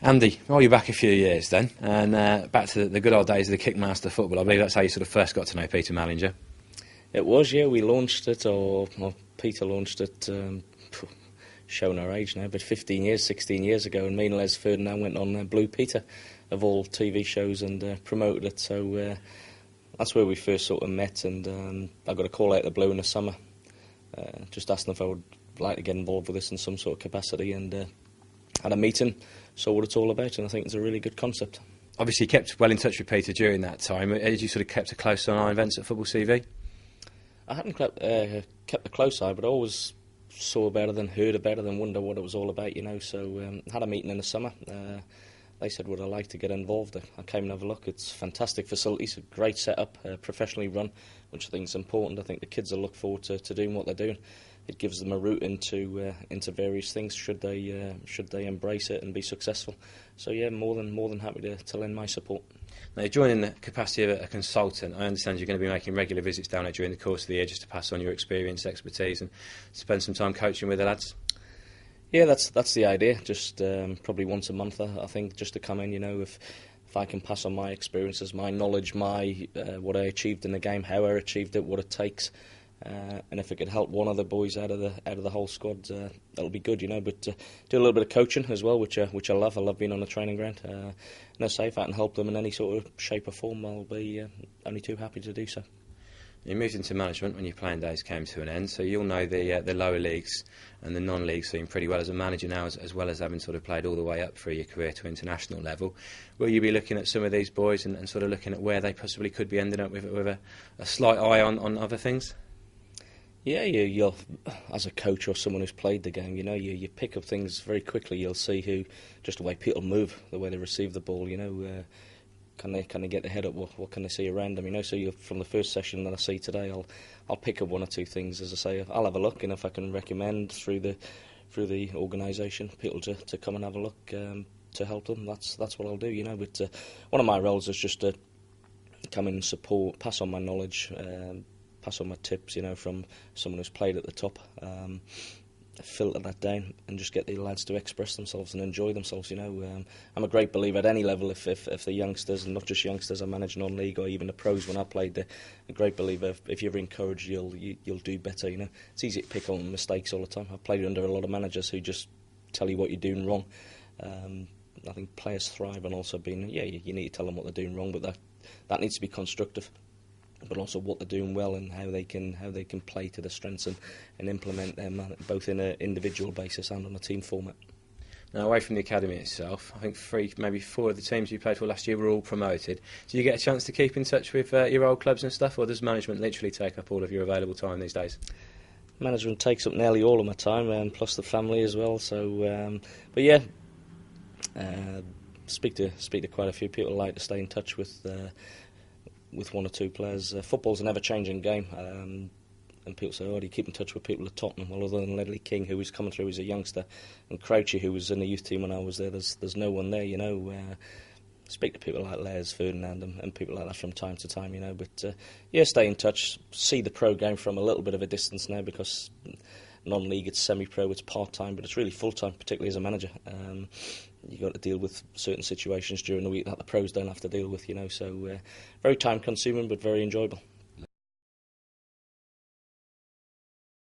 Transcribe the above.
Andy, roll you back a few years then, and back to the good old days of the Kickmaster football. I believe that's how you sort of first got to know Peter Mallinger. It was, yeah. We launched it, or Peter launched it, showing our age now, but 16 years ago, and me and Les Ferdinand went on Blue Peter, of all TV shows, and promoted it. So that's where we first sort of met, and I got a call out of the blue in the summer, just asking if I would like to get involved with this in some sort of capacity, and had a meeting, saw what it's all about, and I think it's a really good concept. Obviously, you kept well in touch with Peter during that time. Had you sort of kept a close eye on our events at FootballCV? I hadn't kept a close eye, but I always saw about it and heard about it and wondered what it was all about, you know. So had a meeting in the summer. They said, would I like to get involved? I came and have a look. It's fantastic facilities, a great setup, professionally run, which I think is important. I think the kids will look forward to doing what they're doing. It gives them a route into various things should they embrace it and be successful. So yeah, more than happy to lend my support. Now, you're joining the capacity of a consultant. I understand you're going to be making regular visits down there during the course of the year just to pass on your experience, expertise, and spend some time coaching with the lads. Yeah, that's the idea. Just probably once a month, I think, just to come in. You know, if I can pass on my experiences, my knowledge, my what I achieved in the game, how I achieved it, what it takes, and if it could help one of the boys out of the whole squad, that'll be good. You know, but do a little bit of coaching as well, which I love. I love being on the training ground. And I say if I can help them in any sort of shape or form, I'll be only too happy to do so. You moved into management when your playing days came to an end, so you'll know the lower leagues and the non-league scene pretty well as a manager now, as well as having sort of played all the way up through your career to international level. Will you be looking at some of these boys and sort of looking at where they possibly could be ending up with a slight eye on other things? Yeah, you'll, as a coach or someone who's played the game, you know, you pick up things very quickly. You'll see just the way people move, the way they receive the ball, you know, can they get their head up, what can they see around them, you know. So from the first session that I see today, I'll pick up one or two things. As I say, I'll have a look, and if I can recommend through the organisation people to come and have a look to help them, that's what I'll do, you know. But one of my roles is just to come in and support, pass on my knowledge, pass on my tips, you know, from someone who's played at the top, filter that down and just get the lads to express themselves and enjoy themselves, you know. I'm a great believer at any level if the youngsters, and not just youngsters, I manage non-league or even the pros when I played there, a great believer if you're encouraged you'll do better, you know. It's easy to pick on mistakes all the time. I've played under a lot of managers who just tell you what you're doing wrong. I think players thrive on also being, you need to tell them what they're doing wrong, but that needs to be constructive, but also what they're doing well and how they can play to their strengths and implement them both in an individual basis and on a team format. Now, away from the academy itself, I think 3, maybe 4 of the teams you played for last year were all promoted. Do you get a chance to keep in touch with your old clubs and stuff, or does management literally take up all of your available time these days? Management takes up nearly all of my time, plus the family as well. So, but yeah, speak to quite a few people. I like to stay in touch with one or two players. Football's an ever-changing game, and people say, do you keep in touch with people at Tottenham? Well, other than Ledley King, who was coming through as a youngster, and Crouchy, who was in the youth team when I was there, there's no one there, you know. Speak to people like Les Ferdinand and people like that from time to time, you know. But stay in touch, see the pro game from a little bit of a distance now, because non-league, it's semi-pro, it's part-time, but it's really full-time, particularly as a manager. You've got to deal with certain situations during the week that the pros don't have to deal with, you know. So very time-consuming, but very enjoyable.